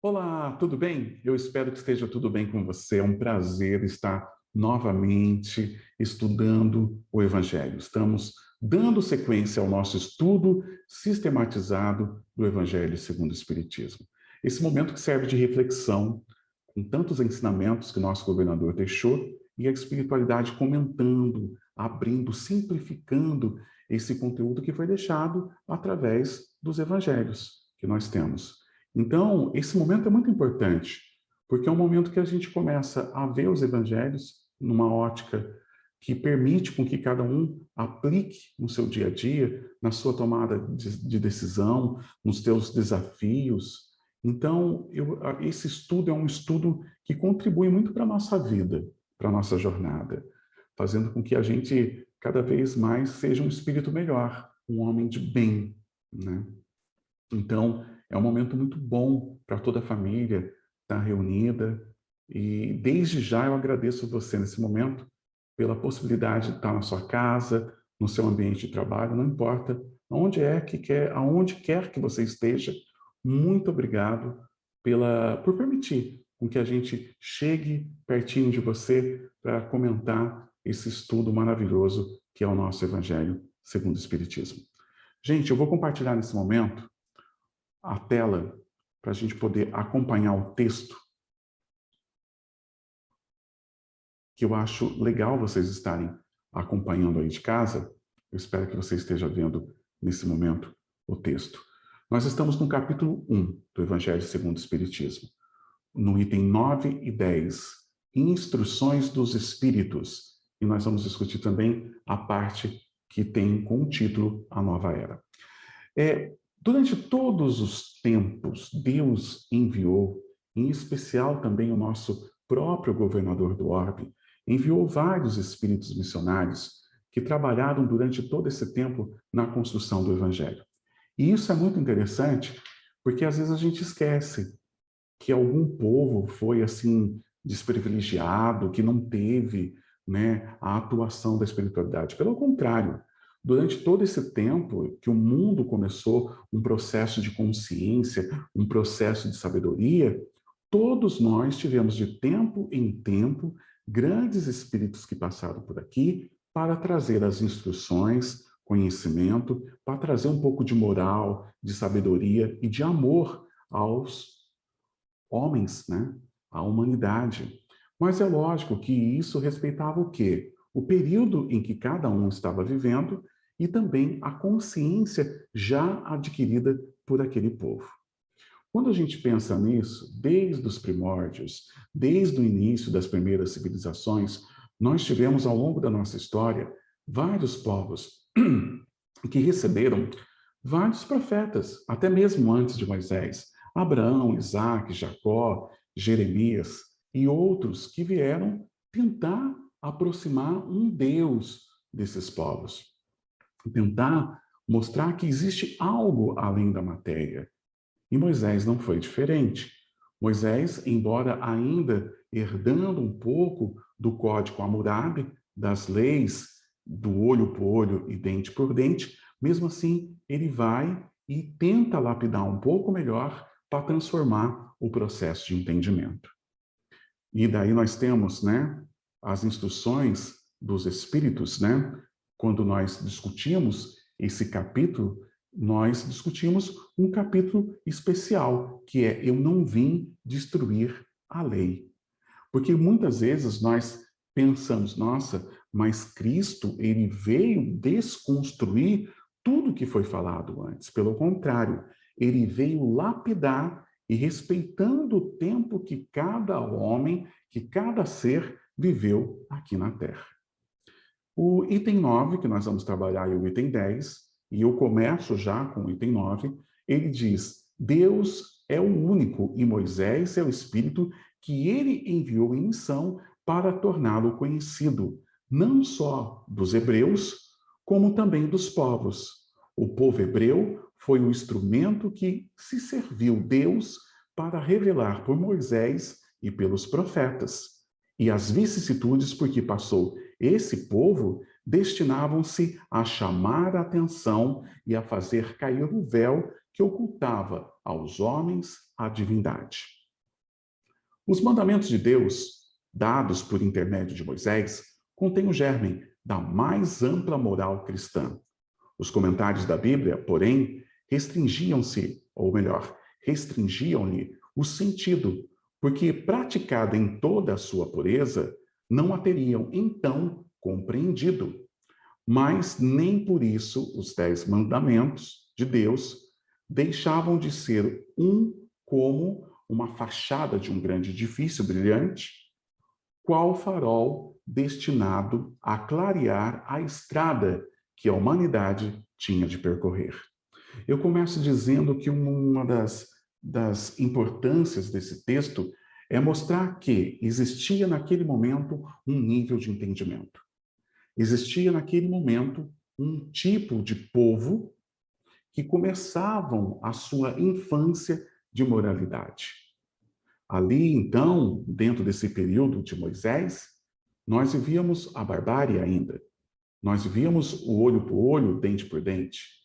Olá, tudo bem? Eu espero que esteja tudo bem com você. É um prazer estar novamente estudando o Evangelho. Estamos dando sequência ao nosso estudo sistematizado do Evangelho segundo o Espiritismo. Esse momento que serve de reflexão, com tantos ensinamentos que nosso governador deixou, e a espiritualidade comentando, abrindo, simplificando esse conteúdo que foi deixado através dos evangelhos que nós temos. Então, esse momento é muito importante, porque é um momento que a gente começa a ver os evangelhos numa ótica que permite com que cada um aplique no seu dia a dia, na sua tomada de decisão, nos seus desafios. Então, esse estudo é um estudo que contribui muito para a nossa vida, para a nossa jornada, fazendo com que a gente cada vez mais seja um espírito melhor, um homem de bem, né? Então, é um momento muito bom para toda a família estar reunida. E desde já eu agradeço você nesse momento pela possibilidade de estar na sua casa, no seu ambiente de trabalho, não importa aonde quer que você esteja. Muito obrigado por permitir com que a gente chegue pertinho de você para comentar esse estudo maravilhoso que é o nosso Evangelho segundo o Espiritismo. Gente, eu vou compartilhar nesse momento a tela para a gente poder acompanhar o texto, que eu acho legal vocês estarem acompanhando aí de casa. Eu espero que você esteja vendo nesse momento o texto. Nós estamos no capítulo 1 do Evangelho segundo o Espiritismo, no item 9 e 10, Instruções dos Espíritos. E nós vamos discutir também a parte que tem com o título A Nova Era. Durante todos os tempos, Deus enviou, em especial também o nosso próprio governador do orbe, enviou vários espíritos missionários que trabalharam durante todo esse tempo na construção do Evangelho. E isso é muito interessante, porque às vezes a gente esquece que algum povo foi assim desprivilegiado, que não teve, né, a atuação da espiritualidade. Pelo contrário, durante todo esse tempo que o mundo começou um processo de consciência, um processo de sabedoria, todos nós tivemos de tempo em tempo grandes espíritos que passaram por aqui para trazer as instruções, conhecimento, para trazer um pouco de moral, de sabedoria e de amor aos homens, né? A humanidade. Mas é lógico que isso respeitava o quê? O período em que cada um estava vivendo e também a consciência já adquirida por aquele povo. Quando a gente pensa nisso, desde os primórdios, desde o início das primeiras civilizações, nós tivemos ao longo da nossa história vários povos que receberam vários profetas, até mesmo antes de Moisés. Abraão, Isaac, Jacó, Jeremias e outros que vieram tentar aproximar um Deus desses povos, tentar mostrar que existe algo além da matéria. E Moisés não foi diferente. Moisés, embora ainda herdando um pouco do Código Hammurabi, das leis do olho por olho e dente por dente, mesmo assim ele vai e tenta lapidar um pouco melhor para transformar o processo de entendimento. E daí nós temos, né, as instruções dos espíritos, né? Quando nós discutimos esse capítulo, nós discutimos um capítulo especial, que é Eu não vim destruir a lei. Porque muitas vezes nós pensamos, nossa, mas Cristo, ele veio desconstruir tudo que foi falado antes. Pelo contrário, ele veio lapidar e respeitando o tempo que cada homem, que cada ser viveu aqui na Terra. O item 9 que nós vamos trabalhar, é o item 10, e eu começo já com o item 9, ele diz: Deus é o único e Moisés é o Espírito que ele enviou em missão para torná-lo conhecido, não só dos hebreus, como também dos povos. O povo hebreu foi o instrumento que se serviu Deus para revelar por Moisés e pelos profetas, e as vicissitudes por que passou esse povo destinavam-se a chamar a atenção e a fazer cair o véu que ocultava aos homens a divindade. Os mandamentos de Deus, dados por intermédio de Moisés, contêm o germe da mais ampla moral cristã. Os comentários da Bíblia, porém, restringiam-se, ou melhor, restringiam-lhe o sentido, porque, praticada em toda a sua pureza, não a teriam, então, compreendido. Mas nem por isso os 10 mandamentos de Deus deixavam de ser como uma fachada de um grande edifício brilhante, qual farol destinado a clarear a estrada que a humanidade tinha de percorrer. Eu começo dizendo que uma das importâncias desse texto é mostrar que existia naquele momento um nível de entendimento. Existia naquele momento um tipo de povo que começavam a sua infância de moralidade. Ali, então, dentro desse período de Moisés, nós vivíamos a barbárie ainda. Nós vivíamos o olho por olho, dente por dente.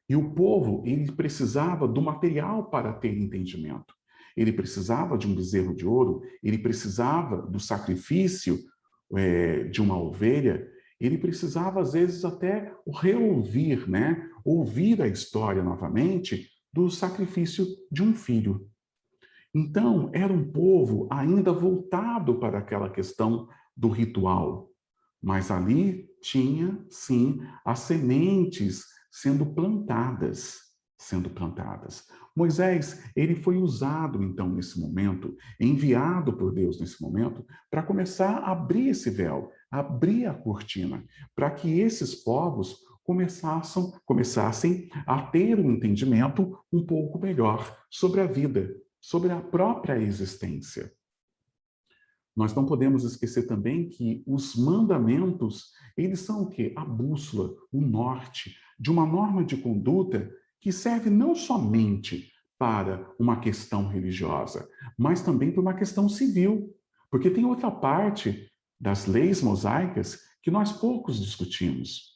E o povo, ele precisava do material para ter entendimento. Ele precisava de um bezerro de ouro, ele precisava do sacrifício de uma ovelha, ele precisava, às vezes, até reouvir, né? Ouvir a história novamente do sacrifício de um filho. Então, era um povo ainda voltado para aquela questão do ritual. Mas ali tinha, sim, as sementes sendo plantadas, sendo plantadas. Moisés, ele foi usado, então, nesse momento, enviado por Deus nesse momento, para começar a abrir esse véu, abrir a cortina, para que esses povos começassem a ter um entendimento um pouco melhor sobre a vida, sobre a própria existência. Nós não podemos esquecer também que os mandamentos, eles são o quê? A bússola, o norte de uma norma de conduta que serve não somente para uma questão religiosa, mas também para uma questão civil. Porque tem outra parte das leis mosaicas que nós poucos discutimos,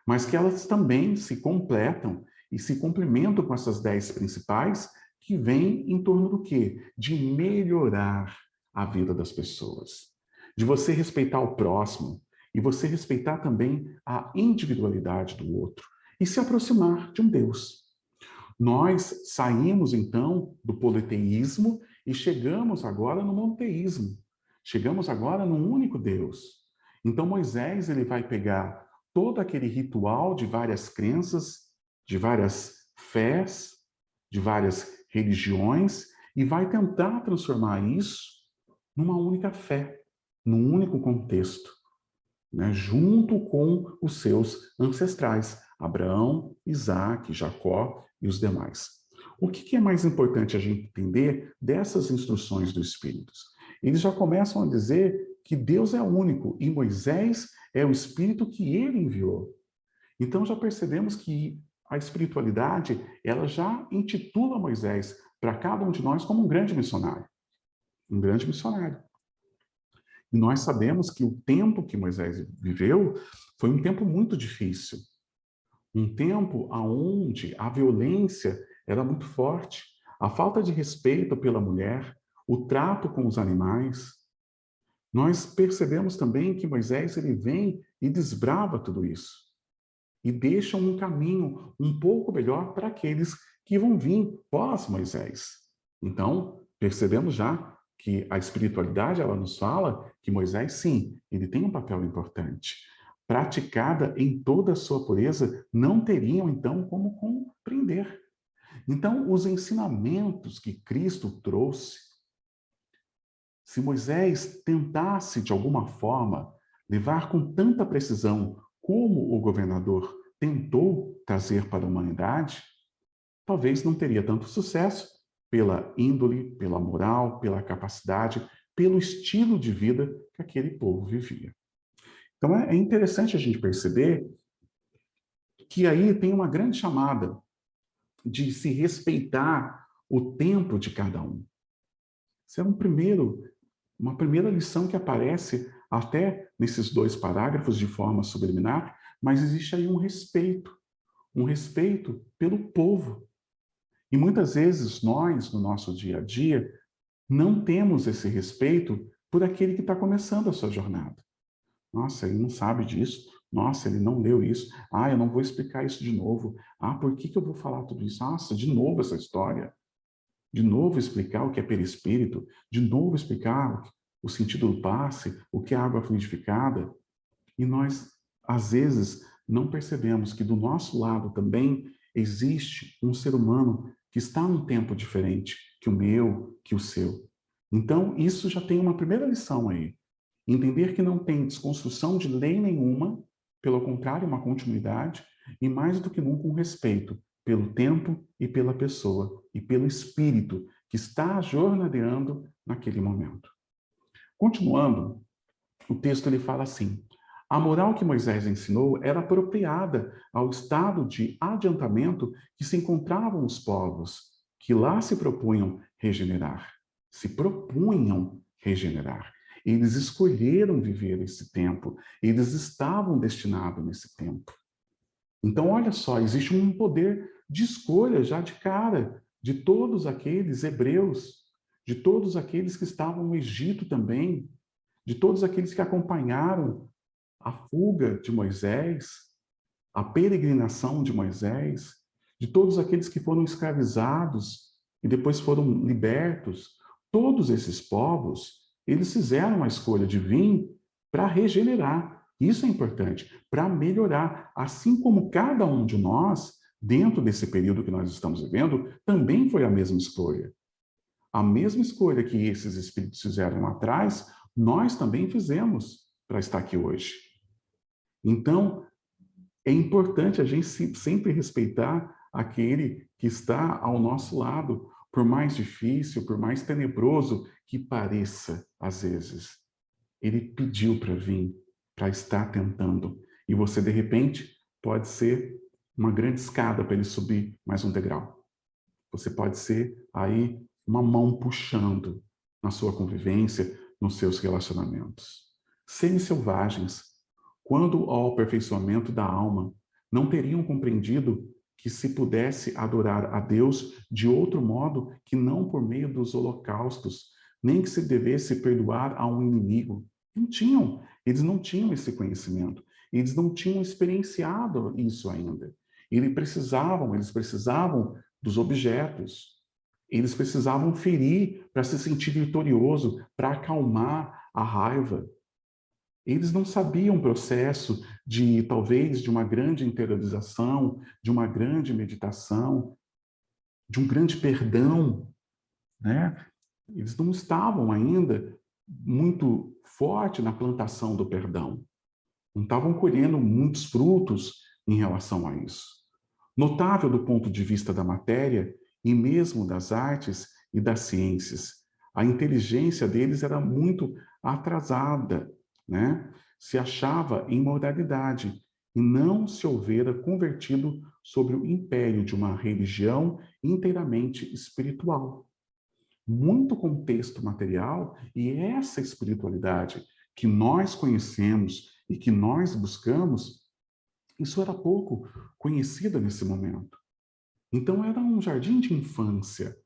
mas que elas também se completam e se complementam com essas 10 principais que vêm em torno do quê? De melhorar a vida das pessoas, de você respeitar o próximo e você respeitar também a individualidade do outro e se aproximar de um Deus. Nós saímos, então, do politeísmo e chegamos agora no monoteísmo. Chegamos agora num único Deus. Então, Moisés ele vai pegar todo aquele ritual de várias crenças, de várias fés, de várias religiões e vai tentar transformar isso numa única fé, num único contexto, né? Junto com os seus ancestrais, Abraão, Isaac, Jacó e os demais. O que é mais importante a gente entender dessas instruções do Espírito? Eles já começam a dizer que Deus é único e Moisés é o Espírito que ele enviou. Então já percebemos que a espiritualidade, ela já intitula Moisés para cada um de nós como um grande missionário. Um grande missionário. E nós sabemos que o tempo que Moisés viveu foi um tempo muito difícil. Um tempo onde a violência era muito forte, a falta de respeito pela mulher, o trato com os animais. Nós percebemos também que Moisés ele vem e desbrava tudo isso. E deixa um caminho um pouco melhor para aqueles que vão vir pós Moisés. Então, percebemos já que a espiritualidade, ela nos fala que Moisés, sim, ele tem um papel importante. Praticada em toda a sua pureza, não teriam, então, como compreender. Então, os ensinamentos que Cristo trouxe, se Moisés tentasse, de alguma forma, levar com tanta precisão como o governador tentou trazer para a humanidade, talvez não teria tanto sucesso pela índole, pela moral, pela capacidade, pelo estilo de vida que aquele povo vivia. Então é interessante a gente perceber que aí tem uma grande chamada de se respeitar o tempo de cada um. Isso é uma primeira lição que aparece até nesses 2 parágrafos de forma subliminar, mas existe aí um respeito pelo povo. E muitas vezes nós, no nosso dia a dia, não temos esse respeito por aquele que está começando a sua jornada. Nossa, ele não sabe disso. Nossa, ele não leu isso. Ah, eu não vou explicar isso de novo. Ah, por que eu vou falar tudo isso? Nossa, de novo essa história. De novo explicar o que é perispírito. De novo explicar o sentido do passe, o que é água fluidificada. E nós, às vezes, não percebemos que do nosso lado também existe um ser humano que está num tempo diferente que o meu, que o seu. Então, isso já tem uma primeira lição aí. Entender que não tem desconstrução de lei nenhuma, pelo contrário, uma continuidade, e mais do que nunca um respeito pelo tempo e pela pessoa, e pelo espírito que está jornadeando naquele momento. Continuando, o texto ele fala assim: a moral que Moisés ensinou era apropriada ao estado de adiantamento que se encontravam os povos, que lá se propunham regenerar. Se propunham regenerar. Eles escolheram viver esse tempo, eles estavam destinados nesse tempo. Então, olha só, existe um poder de escolha já de cara de todos aqueles hebreus, de todos aqueles que estavam no Egito também, de todos aqueles que acompanharam a fuga de Moisés, a peregrinação de Moisés, de todos aqueles que foram escravizados e depois foram libertos. Todos esses povos, eles fizeram a escolha de vir para regenerar. Isso é importante, para melhorar. Assim como cada um de nós, dentro desse período que nós estamos vivendo, também foi a mesma escolha. A mesma escolha que esses espíritos fizeram lá atrás, nós também fizemos para estar aqui hoje. Então, é importante a gente sempre respeitar aquele que está ao nosso lado, por mais difícil, por mais tenebroso que pareça, às vezes. Ele pediu para vir, para estar tentando. E você, de repente, pode ser uma grande escada para ele subir mais um degrau. Você pode ser aí uma mão puxando na sua convivência, nos seus relacionamentos. Seres selvagens, quando ao aperfeiçoamento da alma, não teriam compreendido que se pudesse adorar a Deus de outro modo que não por meio dos holocaustos, nem que se devesse perdoar a um inimigo. Não tinham, eles não tinham esse conhecimento, eles não tinham experienciado isso ainda. Eles precisavam dos objetos. Eles precisavam ferir para se sentir vitorioso, para acalmar a raiva. Eles não sabiam o processo de, talvez, de uma grande interiorização, de uma grande meditação, de um grande perdão, né? Eles não estavam ainda muito forte na plantação do perdão. Não estavam colhendo muitos frutos em relação a isso. Notável do ponto de vista da matéria e mesmo das artes e das ciências. A inteligência deles era muito atrasada, né? Se achava em moralidade e não se houvera convertido sobre o império de uma religião inteiramente espiritual. Muito contexto material e essa espiritualidade que nós conhecemos e que nós buscamos, isso era pouco conhecida nesse momento. Então era um jardim de infância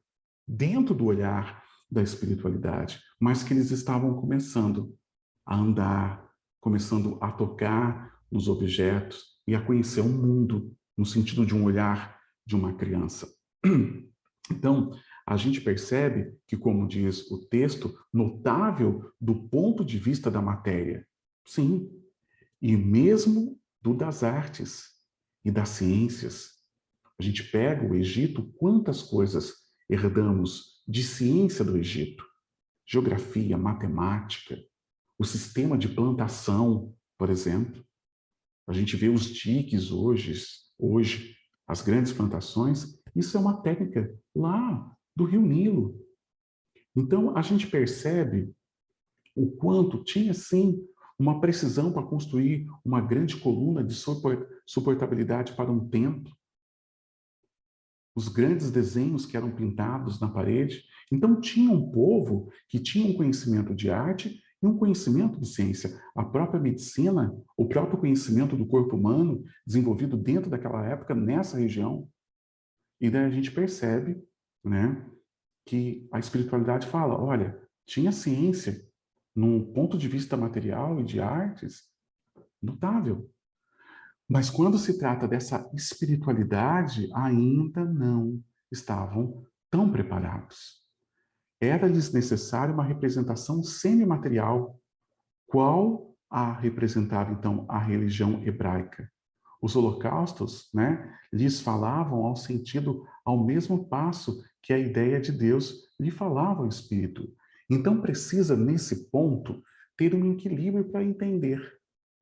dentro do olhar da espiritualidade, mas que eles estavam começando a andar, começando a tocar nos objetos e a conhecer o mundo no sentido de um olhar de uma criança. Então, a gente percebe que, como diz o texto, notável do ponto de vista da matéria. Sim, e mesmo do das artes e das ciências. A gente pega o Egito, quantas coisas herdamos de ciência do Egito? Geografia, matemática, o sistema de plantação, por exemplo. A gente vê os diques hoje, as grandes plantações, isso é uma técnica lá do Rio Nilo. Então, a gente percebe o quanto tinha, sim, uma precisão para construir uma grande coluna de suportabilidade para um templo. Os grandes desenhos que eram pintados na parede. Então, tinha um povo que tinha um conhecimento de arte e um conhecimento de ciência. A própria medicina, o próprio conhecimento do corpo humano, desenvolvido dentro daquela época, nessa região. E daí a gente percebe, né, que a espiritualidade fala, olha, tinha ciência num ponto de vista material e de artes notável. Mas quando se trata dessa espiritualidade, ainda não estavam tão preparados. Era-lhes necessária uma representação semimaterial, qual a representava, então, a religião hebraica. Os holocaustos, né, lhes falavam ao sentido, ao mesmo passo que a ideia de Deus lhe falava ao espírito. Então, precisa, nesse ponto, ter um equilíbrio para entender,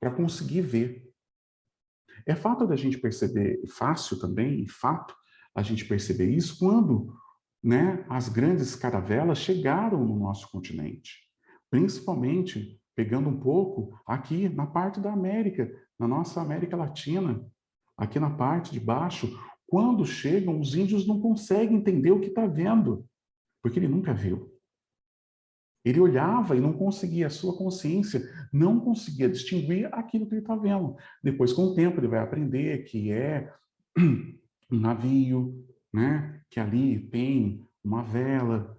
para conseguir ver. É fato da gente perceber, fácil também, e fato, a gente perceber isso quando, né, as grandes caravelas chegaram no nosso continente. Principalmente, pegando um pouco aqui na parte da América, na nossa América Latina, aqui na parte de baixo, quando chegam, os índios não conseguem entender o que está vendo, porque ele nunca viu. Ele olhava e não conseguia, a sua consciência não conseguia distinguir aquilo que ele está vendo. Depois, com o tempo, ele vai aprender que é um navio, né? Que ali tem uma vela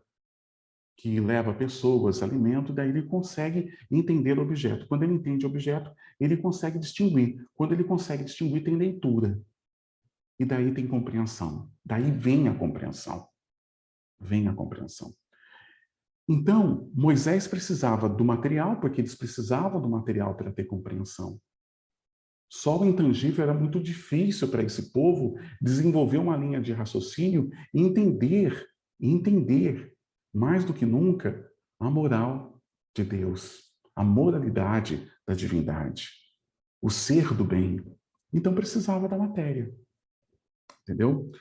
que leva pessoas, alimento, daí ele consegue entender o objeto. Quando ele entende o objeto, ele consegue distinguir. Quando ele consegue distinguir, tem leitura. E daí tem compreensão. Daí vem a compreensão. Vem a compreensão. Então, Moisés precisava do material, porque eles precisavam do material para ter compreensão. Só o intangível era muito difícil para esse povo desenvolver uma linha de raciocínio e entender, mais do que nunca, a moral de Deus, a moralidade da divindade, o ser do bem. Então, precisava da matéria, entendeu?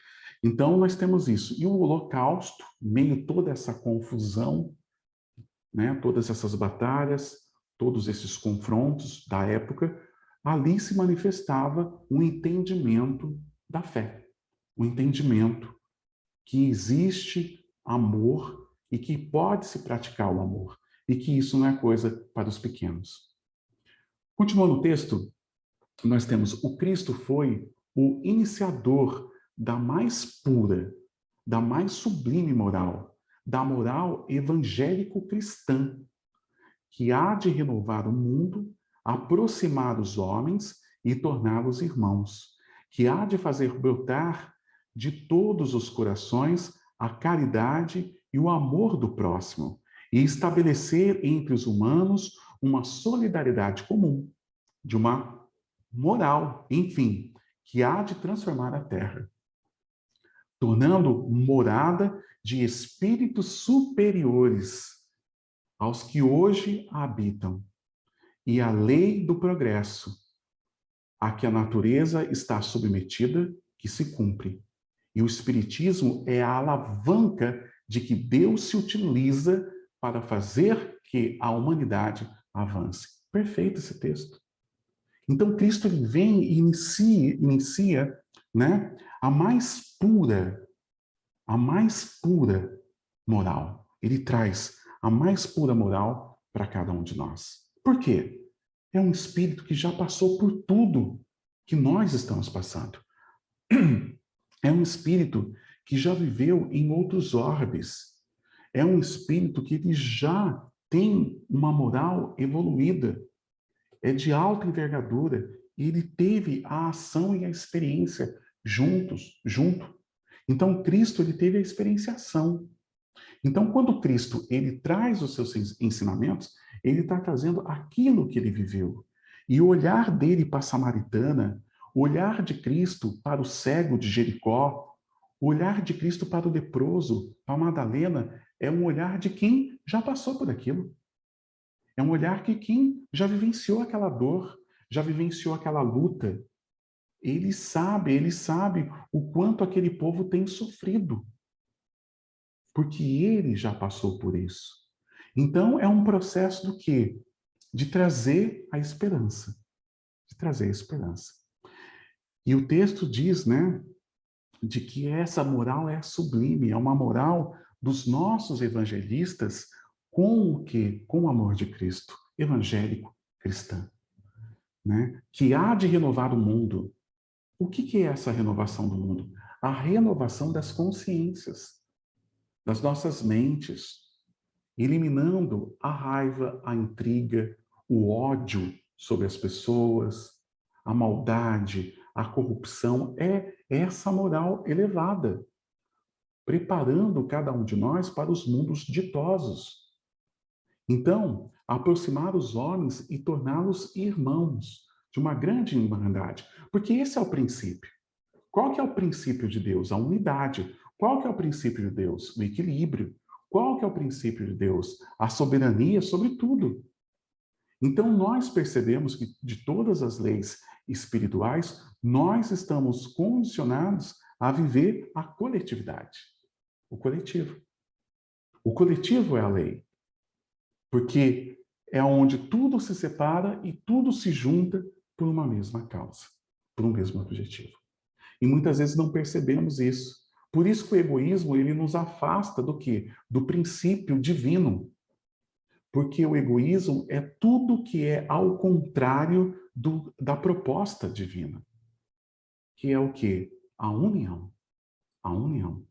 Então, nós temos isso. E o holocausto, meio toda essa confusão, né, todas essas batalhas, todos esses confrontos da época, ali se manifestava um entendimento da fé, um entendimento que existe amor e que pode se praticar o amor, e que isso não é coisa para os pequenos. Continuando o texto, nós temos o Cristo foi o iniciador da mais pura, da mais sublime moral, da moral evangélico-cristã, que há de renovar o mundo, aproximar os homens e torná-los irmãos, que há de fazer brotar de todos os corações a caridade e o amor do próximo, e estabelecer entre os humanos uma solidariedade comum, de uma moral, enfim, que há de transformar a terra, tornando morada de espíritos superiores aos que hoje a habitam, e a lei do progresso, a que a natureza está submetida, que se cumpre. E o Espiritismo é a alavanca de que Deus se utiliza para fazer que a humanidade avance. Perfeito esse texto. Então, Cristo ele vem e inicia, né, a mais pura moral. Ele traz a mais pura moral para cada um de nós. Por quê? É um espírito que já passou por tudo que nós estamos passando. É um espírito que já viveu em outros orbes. É um espírito que ele já tem uma moral evoluída. É de alta envergadura. E ele teve a ação e a experiência junto. Então, Cristo ele teve a experienciação. Então, quando Cristo ele traz os seus ensinamentos, ele está trazendo aquilo que ele viveu. E o olhar dele para a samaritana, o olhar de Cristo para o cego de Jericó, o olhar de Cristo para o leproso, para Madalena, é um olhar de quem já passou por aquilo. É um olhar que quem já vivenciou aquela dor, já vivenciou aquela luta. Ele sabe o quanto aquele povo tem sofrido, porque ele já passou por isso. Então, é um processo do quê? De trazer a esperança. De trazer a esperança. E o texto diz, né, de que essa moral é sublime, é uma moral dos nossos evangelistas com o quê? Com o amor de Cristo, evangélico, cristã, né? Que há de renovar o mundo. O que é essa renovação do mundo? A renovação das consciências, das nossas mentes, eliminando a raiva, a intriga, o ódio sobre as pessoas, a maldade, a corrupção. É essa moral elevada, preparando cada um de nós para os mundos ditosos. Então, aproximar os homens e torná-los irmãos de uma grande irmandade, porque esse é o princípio. Qual que é o princípio de Deus? A unidade. Qual que é o princípio de Deus? O equilíbrio. Qual que é o princípio de Deus? A soberania sobre tudo. Então, nós percebemos que de todas as leis espirituais, nós estamos condicionados a viver a coletividade. O coletivo. O coletivo é a lei. Porque é onde tudo se separa e tudo se junta por uma mesma causa, por um mesmo objetivo. E muitas vezes não percebemos isso. Por isso que o egoísmo, ele nos afasta do quê? Do princípio divino. Porque o egoísmo é tudo que é ao contrário da proposta divina. Que é o quê? A união. A união.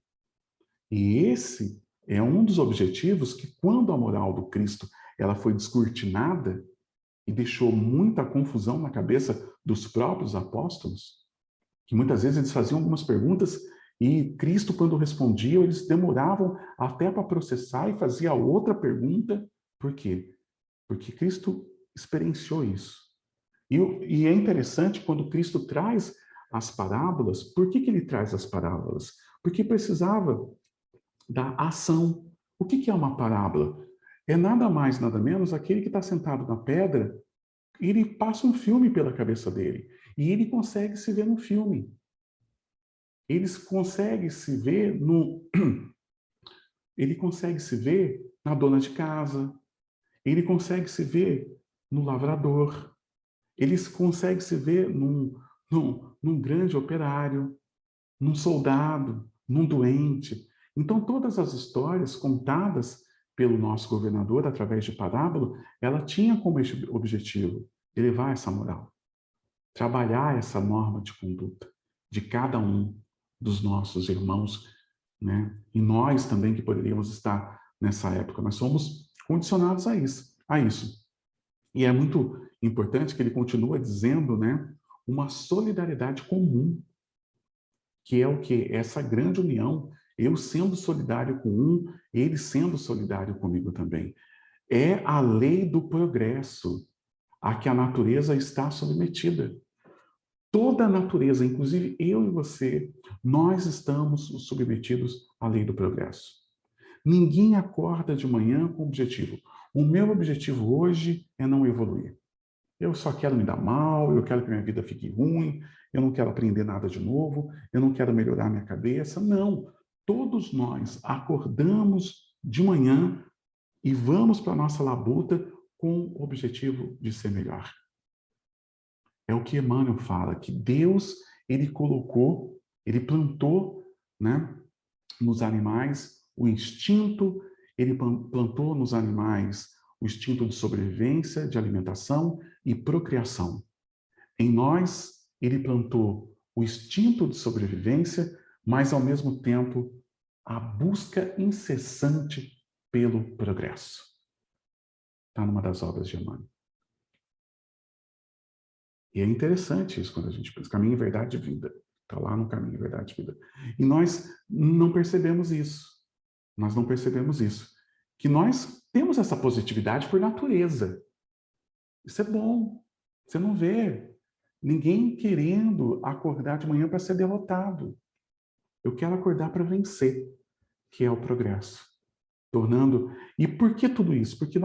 E esse é um dos objetivos que, quando a moral do Cristo ela foi descortinada e deixou muita confusão na cabeça dos próprios apóstolos, que muitas vezes eles faziam algumas perguntas e Cristo, quando respondia, eles demoravam até para processar e fazia outra pergunta. Por quê? Porque Cristo experienciou isso. E é interessante quando Cristo traz as parábolas. Por que ele traz as parábolas? Porque precisava da ação. O que é uma parábola? É nada mais, nada menos aquele que está sentado na pedra, ele passa um filme pela cabeça dele. E ele consegue se ver no filme. Ele consegue se ver ele consegue se ver na dona de casa. Ele consegue se ver no lavrador. Ele consegue se ver num grande operário, num soldado, num doente. Então, todas as histórias contadas pelo nosso governador através de parábola, ela tinha como objetivo elevar essa moral, trabalhar essa norma de conduta de cada um dos nossos irmãos, né? E nós também que poderíamos estar nessa época, nós somos condicionados a isso. E é muito importante que ele continua dizendo, né, uma solidariedade comum, que é o quê? Essa grande união, eu sendo solidário com um, ele sendo solidário comigo também. É a lei do progresso a que a natureza está submetida. Toda a natureza, inclusive eu e você, nós estamos submetidos à lei do progresso. Ninguém acorda de manhã com objetivo. O meu objetivo hoje é não evoluir. Eu só quero me dar mal, eu quero que minha vida fique ruim, eu não quero aprender nada de novo, eu não quero melhorar minha cabeça. Não. Todos nós acordamos de manhã e vamos para a nossa labuta com o objetivo de ser melhor. É o que Emmanuel fala, que Deus, ele colocou, ele plantou, né, nos animais o instinto, ele plantou nos animais o instinto de sobrevivência, de alimentação e procriação. Em nós, ele plantou o instinto de sobrevivência, mas, ao mesmo tempo, a busca incessante pelo progresso. Está numa das obras de Emmanuel. E é interessante isso quando a gente pensa, caminho, verdade e vida. Está lá no caminho, verdade e vida. E nós não percebemos isso. Nós não percebemos isso. Que nós temos essa positividade por natureza. Isso é bom. Você não vê ninguém querendo acordar de manhã para ser derrotado. Eu quero acordar para vencer, que é o progresso. Tornando... E por que tudo isso? Porque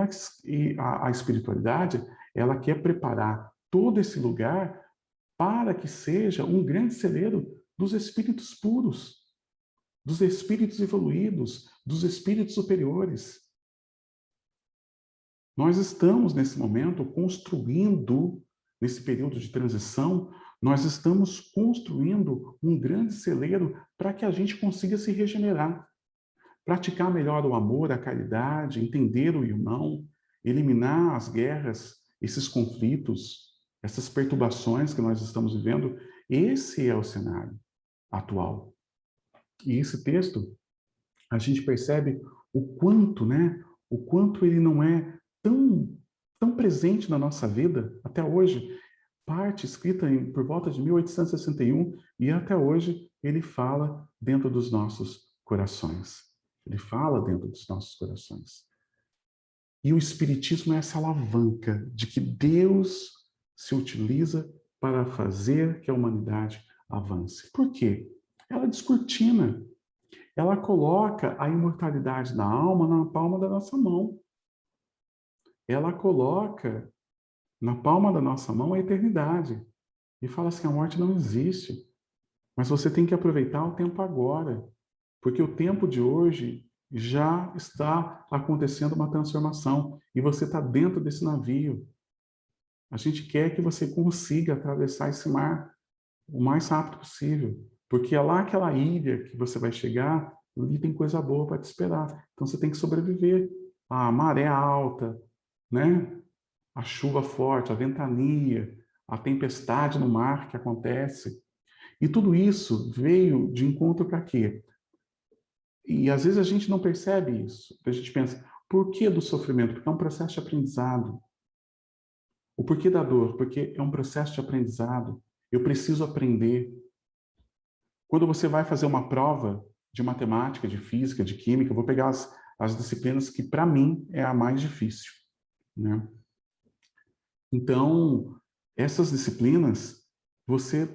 a espiritualidade, ela quer preparar todo esse lugar para que seja um grande celeiro dos espíritos puros, dos espíritos evoluídos, dos espíritos superiores. Nós estamos, nesse momento, construindo, nesse período de transição, nós estamos construindo um grande celeiro para que a gente consiga se regenerar, praticar melhor o amor, a caridade, entender o irmão, eliminar as guerras, esses conflitos, essas perturbações que nós estamos vivendo. Esse é o cenário atual. E esse texto, a gente percebe o quanto, né? O quanto ele não é tão presente na nossa vida até hoje. Parte escrita por volta de 1861 e até hoje ele fala dentro dos nossos corações. Ele fala dentro dos nossos corações. E o Espiritismo é essa alavanca de que Deus se utiliza para fazer que a humanidade avance. Por quê? Ela descortina. Ela coloca a imortalidade da alma na palma da nossa mão. Ela coloca na palma da nossa mão a eternidade. E fala assim, a morte não existe. Mas você tem que aproveitar o tempo agora. Porque o tempo de hoje já está acontecendo uma transformação. E você está dentro desse navio. A gente quer que você consiga atravessar esse mar o mais rápido possível. Porque é lá aquela ilha que você vai chegar, ali tem coisa boa para te esperar. Então você tem que sobreviver. A maré alta, né? A chuva forte, a ventania, a tempestade no mar que acontece. E tudo isso veio de encontro para quê? E às vezes a gente não percebe isso. A gente pensa, por que do sofrimento? Porque é um processo de aprendizado. O porquê da dor? Porque é um processo de aprendizado. Eu preciso aprender. Quando você vai fazer uma prova de matemática, de física, de química, eu vou pegar as disciplinas que, para mim, é a mais difícil, né? Então, essas disciplinas, você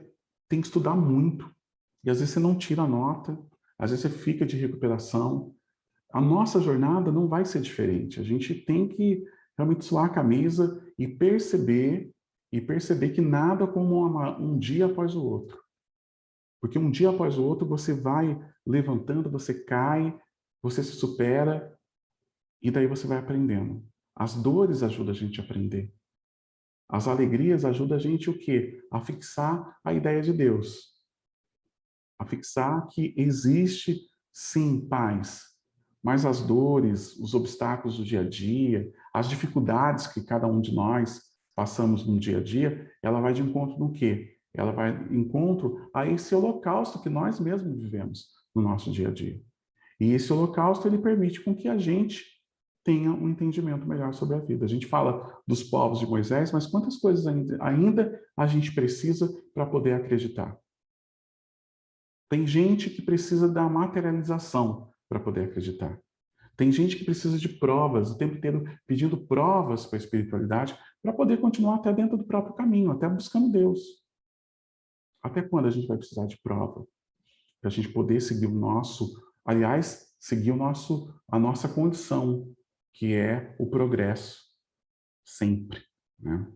tem que estudar muito. E às vezes você não tira a nota, às vezes você fica de recuperação. A nossa jornada não vai ser diferente. A gente tem que realmente suar a camisa e perceber que nada como um dia após o outro. Porque um dia após o outro você vai levantando, você cai, você se supera e daí você vai aprendendo. As dores ajudam a gente a aprender. As alegrias ajudam a gente o quê? A fixar a ideia de Deus. A fixar que existe, sim, paz. Mas as dores, os obstáculos do dia a dia, as dificuldades que cada um de nós passamos no dia a dia, ela vai de encontro no quê? Ela vai de encontro a esse holocausto que nós mesmos vivemos no nosso dia a dia. E esse holocausto, ele permite com que a gente tenha um entendimento melhor sobre a vida. A gente fala dos povos de Moisés, mas quantas coisas ainda a gente precisa para poder acreditar? Tem gente que precisa da materialização para poder acreditar. Tem gente que precisa de provas, o tempo inteiro pedindo provas para a espiritualidade, para poder continuar até dentro do próprio caminho, até buscando Deus. Até quando a gente vai precisar de prova? Para a gente poder seguir o nosso, aliás, seguir a nossa condição, que é o progresso, sempre, né?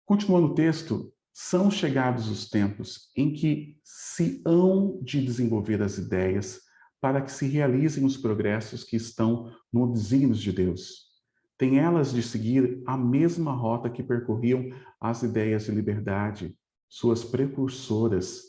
Continuando o texto, são chegados os tempos em que se hão de desenvolver as ideias para que se realizem os progressos que estão no desígnios de Deus. Tem elas de seguir a mesma rota que percorriam as ideias de liberdade, suas precursoras.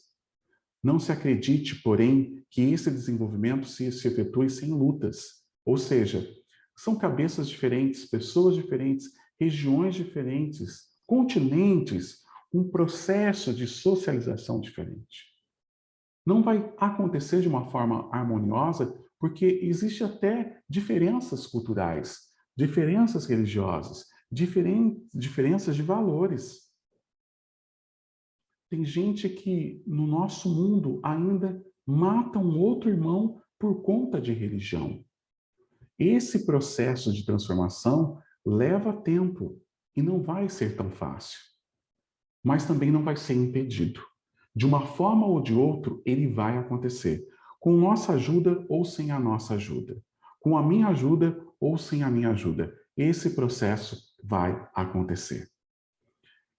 Não se acredite, porém, que esse desenvolvimento se efetue sem lutas. Ou seja, são cabeças diferentes, pessoas diferentes, regiões diferentes, continentes, um processo de socialização diferente. Não vai acontecer de uma forma harmoniosa, porque existe até diferenças culturais, diferenças religiosas, diferenças de valores. Tem gente que no nosso mundo ainda mata um outro irmão por conta de religião. Esse processo de transformação leva tempo e não vai ser tão fácil. Mas também não vai ser impedido. De uma forma ou de outra, ele vai acontecer. Com nossa ajuda ou sem a nossa ajuda. Com a minha ajuda ou sem a minha ajuda. Esse processo vai acontecer.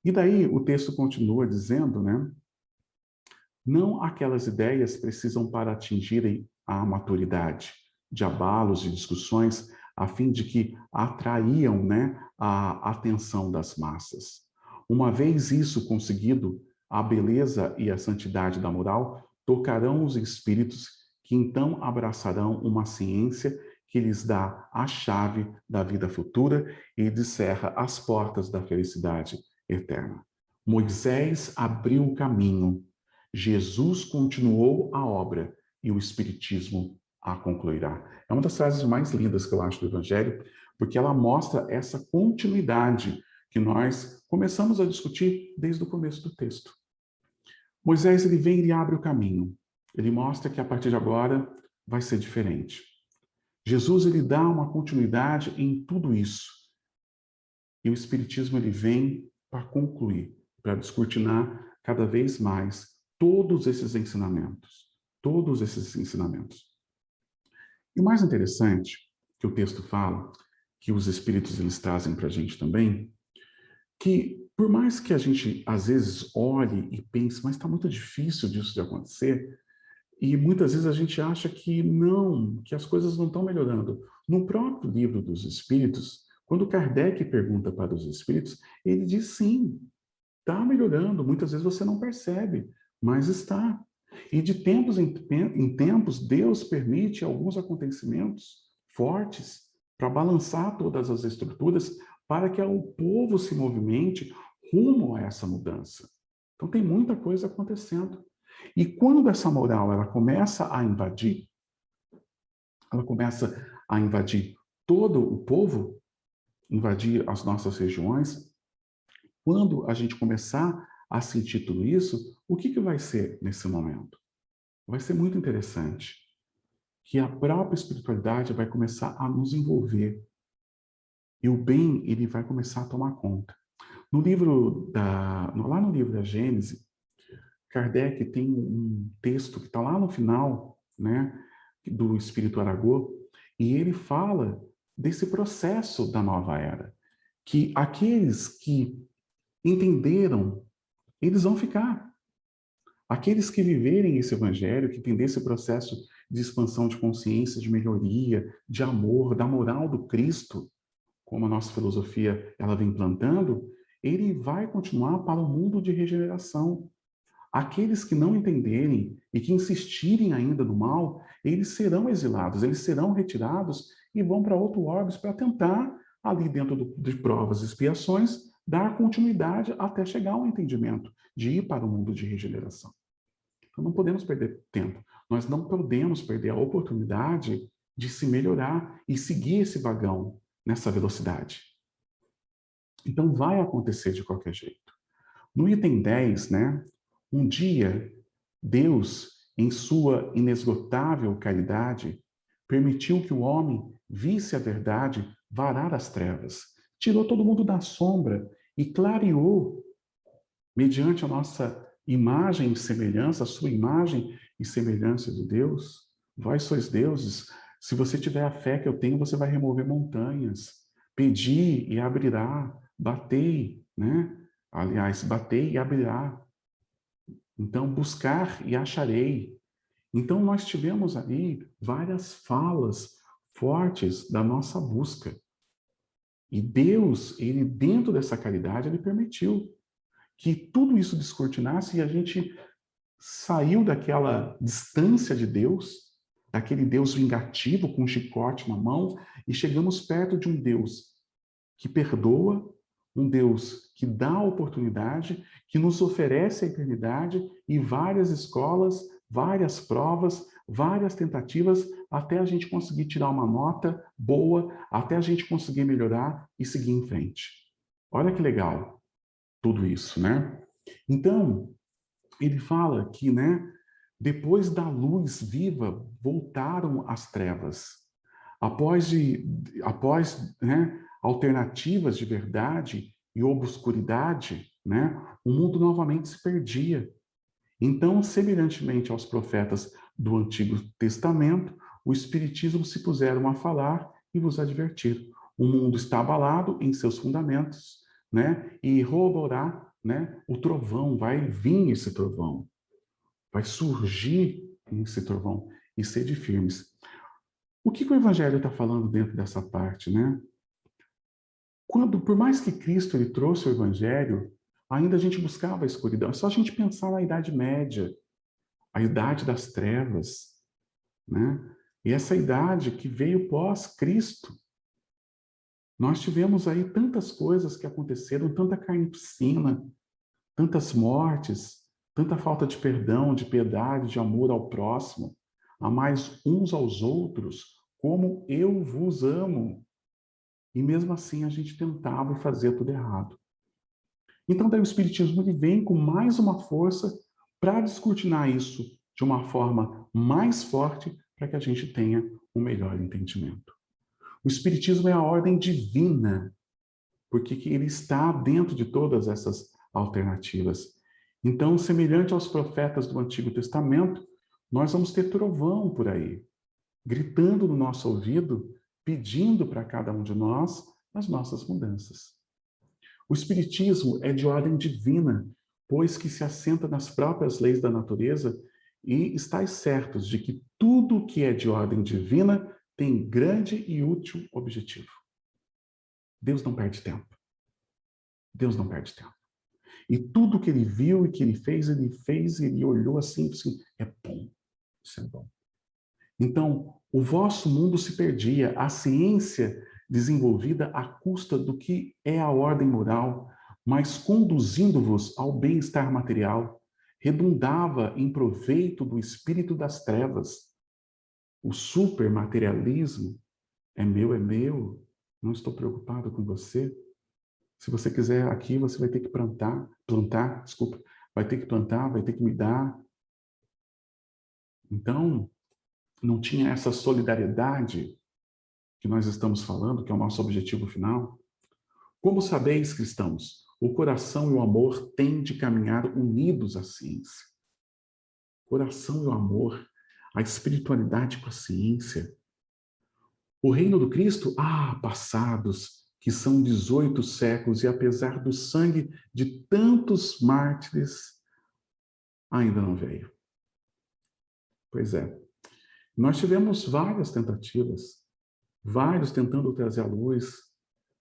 E daí o texto continua dizendo, né? Não aquelas ideias precisam para atingirem a maturidade, de abalos e discussões, a fim de que atraíam, né, a atenção das massas. Uma vez isso conseguido, a beleza e a santidade da moral tocarão os espíritos que então abraçarão uma ciência que lhes dá a chave da vida futura e descerra as portas da felicidade eterna. Moisés abriu o caminho, Jesus continuou a obra e o Espiritismo a concluirá. É uma das frases mais lindas que eu acho do Evangelho, porque ela mostra essa continuidade que nós começamos a discutir desde o começo do texto. Moisés, ele vem e abre o caminho. Ele mostra que a partir de agora vai ser diferente. Jesus, ele dá uma continuidade em tudo isso. E o Espiritismo, ele vem para concluir, para descortinar cada vez mais todos esses ensinamentos. Todos esses ensinamentos. E o mais interessante que o texto fala, que os Espíritos eles trazem para a gente também, que por mais que a gente às vezes olhe e pense, mas está muito difícil disso de acontecer, e muitas vezes a gente acha que não, que as coisas não estão melhorando. No próprio livro dos Espíritos, quando Kardec pergunta para os Espíritos, ele diz sim, está melhorando. Muitas vezes você não percebe, mas está. E de tempos em tempos, Deus permite alguns acontecimentos fortes para balançar todas as estruturas para que o povo se movimente rumo a essa mudança. Então tem muita coisa acontecendo. E quando essa moral ela começa a invadir todo o povo, invadir as nossas regiões, quando a gente começar a sentir tudo isso, o que vai ser nesse momento? Vai ser muito interessante que a própria espiritualidade vai começar a nos envolver. E o bem, ele vai começar a tomar conta. Lá no livro da Gênese, Kardec tem um texto que está lá no final, né, do Espírito Aragô, e ele fala desse processo da nova era, que aqueles que entenderam, eles vão ficar. Aqueles que viverem esse evangelho, que entender esse processo de expansão de consciência, de melhoria, de amor, da moral do Cristo, como a nossa filosofia ela vem plantando, ele vai continuar para o mundo de regeneração. Aqueles que não entenderem e que insistirem ainda no mal, eles serão exilados, eles serão retirados e vão para outro orbis para tentar, ali dentro de provas e expiações, dar continuidade até chegar ao entendimento de ir para o mundo de regeneração. Então não podemos perder tempo. Nós não podemos perder a oportunidade de se melhorar e seguir esse vagão nessa velocidade. Então vai acontecer de qualquer jeito. No item 10, né? Um dia, Deus, em sua inesgotável caridade, permitiu que o homem visse a verdade varar as trevas, tirou todo mundo da sombra e clareou, mediante a nossa imagem e semelhança, a sua imagem e semelhança de Deus. Vós sois deuses. Se você tiver a fé que eu tenho, você vai remover montanhas. Pedi e abrirá. Batei, né? Aliás, batei e abrirá. Então, buscar e acharei. Então, nós tivemos ali várias falas fortes da nossa busca. E Deus, ele dentro dessa caridade, ele permitiu que tudo isso descortinasse e a gente saiu daquela distância de Deus, daquele Deus vingativo com um chicote na mão, e chegamos perto de um Deus que perdoa, um Deus que dá a oportunidade, que nos oferece a eternidade e várias escolas, várias provas, várias tentativas, até a gente conseguir tirar uma nota boa, até a gente conseguir melhorar e seguir em frente. Olha que legal tudo isso, né? Então, ele fala que, né, depois da luz viva, voltaram as trevas. Após né, alternativas de verdade e obscuridade, né, o mundo novamente se perdia. Então, semelhantemente aos profetas do Antigo Testamento, o Espiritismo se puseram a falar e vos advertir. O mundo está abalado em seus fundamentos, né, e rolará, né, o trovão, vai vir esse trovão, vai surgir esse trovão, e sede firmes. O que o Evangelho está falando dentro dessa parte, né? Por mais que Cristo ele trouxe o Evangelho, ainda a gente buscava a escuridão. É só a gente pensar na Idade Média, a Idade das Trevas. né? E essa idade que veio pós-Cristo. Nós tivemos aí tantas coisas que aconteceram, tanta carnificina, tantas mortes, tanta falta de perdão, de piedade, de amor ao próximo, amais uns aos outros, como eu vos amo. E mesmo assim a gente tentava e fazia tudo errado. Então daí o Espiritismo ele vem com mais uma força para descortinar isso de uma forma mais forte para que a gente tenha um melhor entendimento. O Espiritismo é a ordem divina, porque que ele está dentro de todas essas alternativas. Então, semelhante aos profetas do Antigo Testamento, nós vamos ter trovão por aí, gritando no nosso ouvido, pedindo para cada um de nós as nossas mudanças. O Espiritismo é de ordem divina, pois que se assenta nas próprias leis da natureza e estáis certos de que tudo que é de ordem divina tem grande e útil objetivo. Deus não perde tempo. Deus não perde tempo. E tudo que ele viu e que ele fez, ele olhou assim, assim, é bom, isso é bom. Então, o vosso mundo se perdia, a ciência desenvolvida à custa do que é a ordem moral, mas conduzindo-vos ao bem-estar material, redundava em proveito do espírito das trevas. O supermaterialismo é meu, não estou preocupado com você. Se você quiser aqui, você vai ter que desculpa, vai ter que plantar, vai ter que me dar. Então, não tinha essa solidariedade que nós estamos falando, que é o nosso objetivo final. Como sabeis, cristãos, o coração e o amor têm de caminhar unidos à ciência. O coração e o amor, a espiritualidade com a ciência. O reino do Cristo, passados, que são 18 séculos, e apesar do sangue de tantos mártires, ainda não veio. Pois é. Nós tivemos várias tentativas, vários tentando trazer a luz,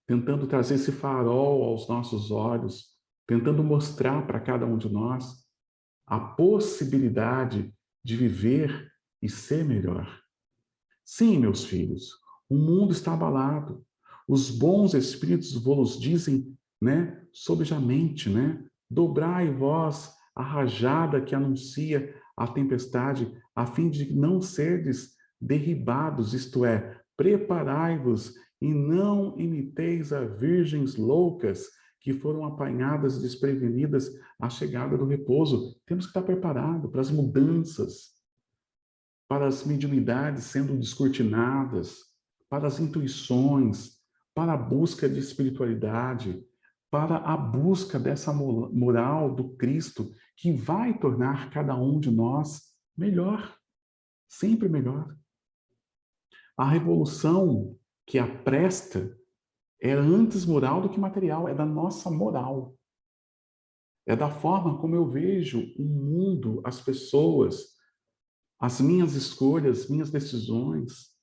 tentando trazer esse farol aos nossos olhos, tentando mostrar para cada um de nós a possibilidade de viver e ser melhor. Sim, meus filhos, o mundo está abalado. Os bons espíritos vos dizem, né, sobejamente, né, dobrai vós a rajada que anuncia a tempestade, a fim de não serdes derribados, isto é, preparai-vos e não imiteis as virgens loucas que foram apanhadas desprevenidas à chegada do repouso. Temos que estar preparados para as mudanças, para as mediunidades sendo descortinadas, para as intuições, para a busca de espiritualidade, para a busca dessa moral do Cristo que vai tornar cada um de nós melhor, sempre melhor. A revolução que apresta é antes moral do que material, é da nossa moral. É da forma como eu vejo o mundo, as pessoas, as minhas escolhas, minhas decisões.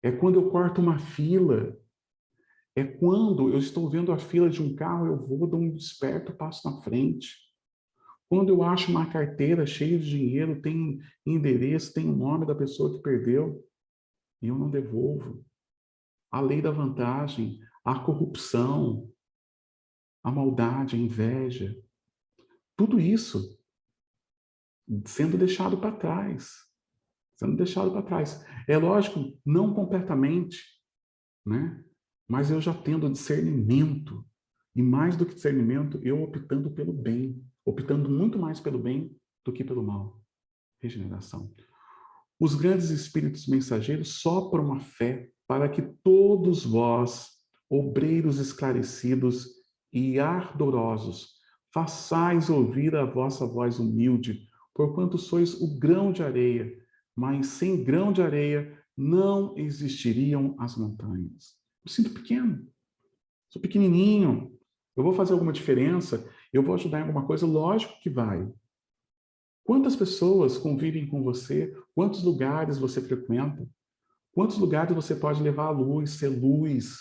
É quando eu corto uma fila. É quando eu estou vendo a fila de um carro, eu vou, dou um desperto, passo na frente. Quando eu acho uma carteira cheia de dinheiro, tem endereço, tem o nome da pessoa que perdeu, e eu não devolvo. A lei da vantagem, a corrupção, a maldade, a inveja, tudo isso sendo deixado para trás. Sendo deixado para trás. É lógico, não completamente, né? Mas eu já tendo discernimento. E mais do que discernimento, eu optando pelo bem. Optando muito mais pelo bem do que pelo mal. Regeneração. Os grandes espíritos mensageiros sopram a fé para que todos vós, obreiros esclarecidos e ardorosos, façais ouvir a vossa voz humilde, porquanto sois o grão de areia, mas sem grão de areia não existiriam as montanhas. Eu sinto pequeno, sou pequenininho, eu vou fazer alguma diferença, eu vou ajudar em alguma coisa, lógico que vai. Quantas pessoas convivem com você? Quantos lugares você frequenta? Quantos lugares você pode levar a luz, ser luz?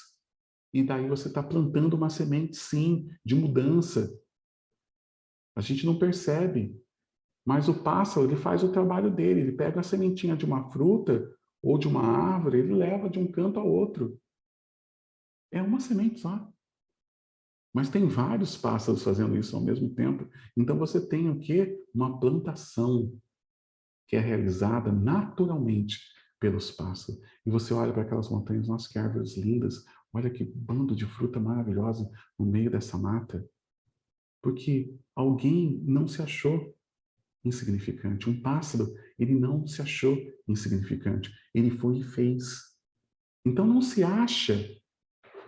E daí você está plantando uma semente, sim, de mudança. A gente não percebe. Mas o pássaro, ele faz o trabalho dele, ele pega a sementinha de uma fruta ou de uma árvore, ele leva de um canto ao outro. É uma semente só. Mas tem vários pássaros fazendo isso ao mesmo tempo. Então você tem o quê? Uma plantação que é realizada naturalmente pelos pássaros. E você olha para aquelas montanhas, nossa, que árvores lindas, olha que bando de fruta maravilhosa no meio dessa mata. Porque alguém não se achou insignificante. Um pássaro, ele não se achou insignificante. Ele foi e fez. Então não se acha,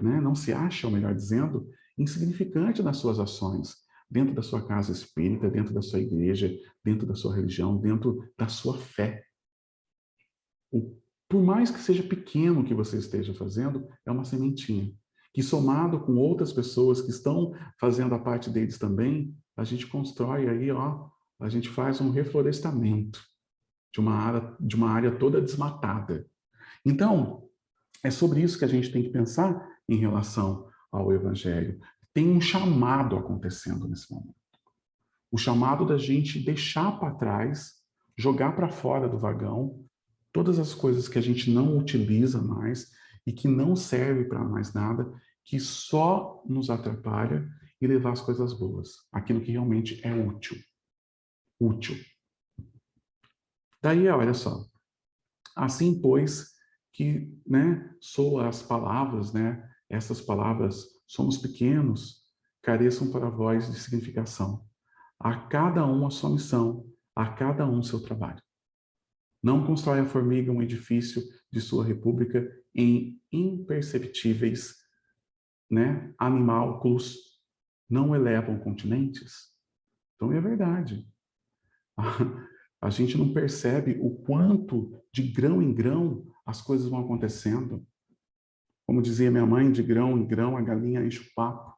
né? Não se acha, ou melhor dizendo, insignificante nas suas ações, dentro da sua casa espírita, dentro da sua igreja, dentro da sua religião, dentro da sua fé. Por mais que seja pequeno o que você esteja fazendo, é uma sementinha. Que somado com outras pessoas que estão fazendo a parte deles também, a gente constrói aí, ó, a gente faz um reflorestamento de uma área toda desmatada. Então, é sobre isso que a gente tem que pensar em relação ao Evangelho. Tem um chamado acontecendo nesse momento. O chamado da gente deixar para trás, jogar para fora do vagão todas as coisas que a gente não utiliza mais e que não serve para mais nada, que só nos atrapalha e levar as coisas boas, aquilo que realmente é útil. Útil. Daí, olha só, assim, pois, que, né, soa as palavras, né, essas palavras, somos pequenos, careçam para vós de significação. A cada um a sua missão, a cada um seu trabalho. Não constrói a formiga um edifício de sua república em imperceptíveis, né, animálculos, não elevam continentes. Então é verdade. A gente não percebe o quanto de grão em grão as coisas vão acontecendo. Como dizia minha mãe, de grão em grão a galinha enche o papo.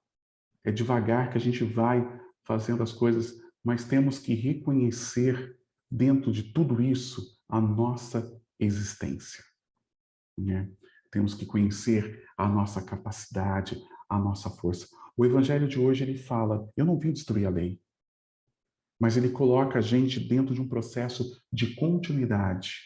É devagar que a gente vai fazendo as coisas, mas temos que reconhecer dentro de tudo isso a nossa existência, né? Temos que conhecer a nossa capacidade, a nossa força. O evangelho de hoje ele fala: eu não vim destruir a lei, mas ele coloca a gente dentro de um processo de continuidade,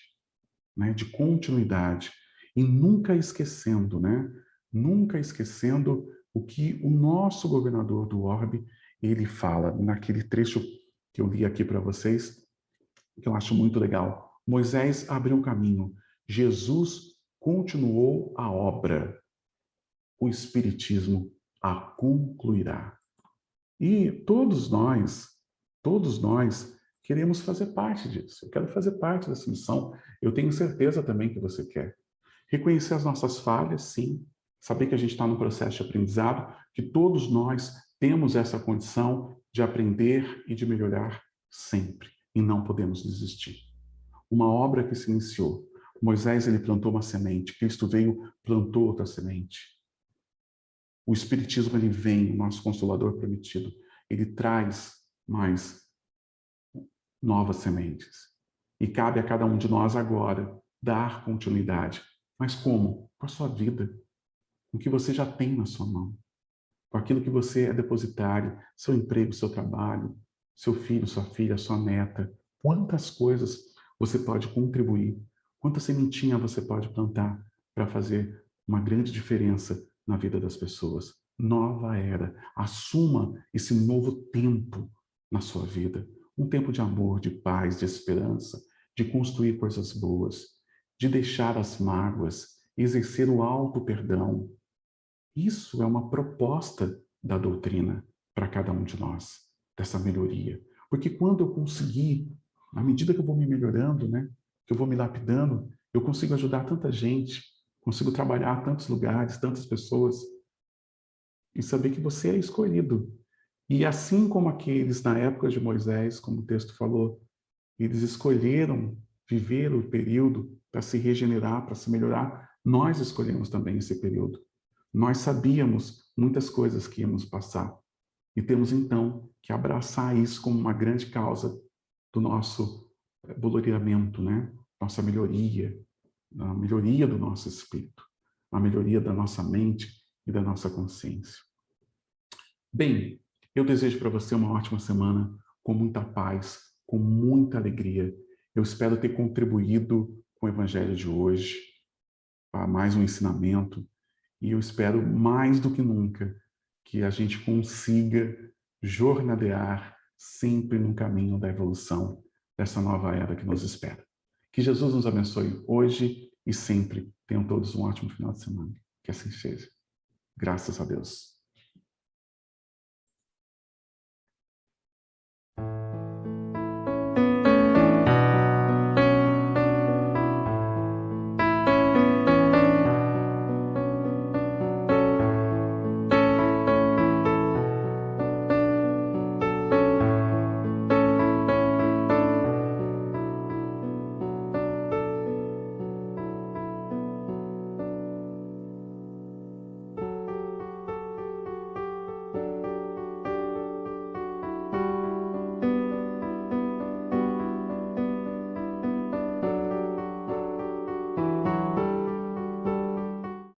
né? De continuidade e nunca esquecendo, né? Nunca esquecendo o que o nosso governador do orbe ele fala naquele trecho que eu li aqui para vocês, que eu acho muito legal. Moisés abriu um caminho, Jesus continuou a obra, o Espiritismo a concluirá. E todos nós queremos fazer parte disso. Eu quero fazer parte dessa missão. Eu tenho certeza também que você quer. Reconhecer as nossas falhas, sim. Saber que a gente está num processo de aprendizado, que todos nós temos essa condição de aprender e de melhorar sempre. E não podemos desistir. Uma obra que se iniciou. Moisés, ele plantou uma semente. Cristo veio, plantou outra semente. O Espiritismo, ele vem, o nosso Consolador prometido. Ele traz mais novas sementes. E cabe a cada um de nós agora dar continuidade. Mas como? Com a sua vida. Com o que você já tem na sua mão. Com aquilo que você é depositário, seu emprego, seu trabalho, seu filho, sua filha, sua neta. Quantas coisas você pode contribuir? Quanta sementinha você pode plantar para fazer uma grande diferença na vida das pessoas? Nova era. Assuma esse novo tempo na sua vida. Um tempo de amor, de paz, de esperança, de construir coisas boas, de deixar as mágoas, exercer o alto perdão. Isso é uma proposta da doutrina para cada um de nós, dessa melhoria. Porque quando eu conseguir, à medida que eu vou me melhorando, né, que eu vou me lapidando, eu consigo ajudar tanta gente, consigo trabalhar tantos lugares, tantas pessoas, e saber que você é escolhido. E assim como aqueles na época de Moisés, como o texto falou, eles escolheram viver o período para se regenerar, para se melhorar, nós escolhemos também esse período. Nós sabíamos muitas coisas que íamos passar. E temos, então, que abraçar isso como uma grande causa do nosso gloriamento, né? Nossa melhoria, a melhoria do nosso espírito, a melhoria da nossa mente e da nossa consciência. Bem, eu desejo para você uma ótima semana, com muita paz, com muita alegria. Eu espero ter contribuído com o Evangelho de hoje, para mais um ensinamento, e eu espero mais do que nunca que a gente consiga jornadear sempre no caminho da evolução dessa nova era que nos espera. Que Jesus nos abençoe hoje e sempre. Tenham todos um ótimo final de semana. Que assim seja. Graças a Deus.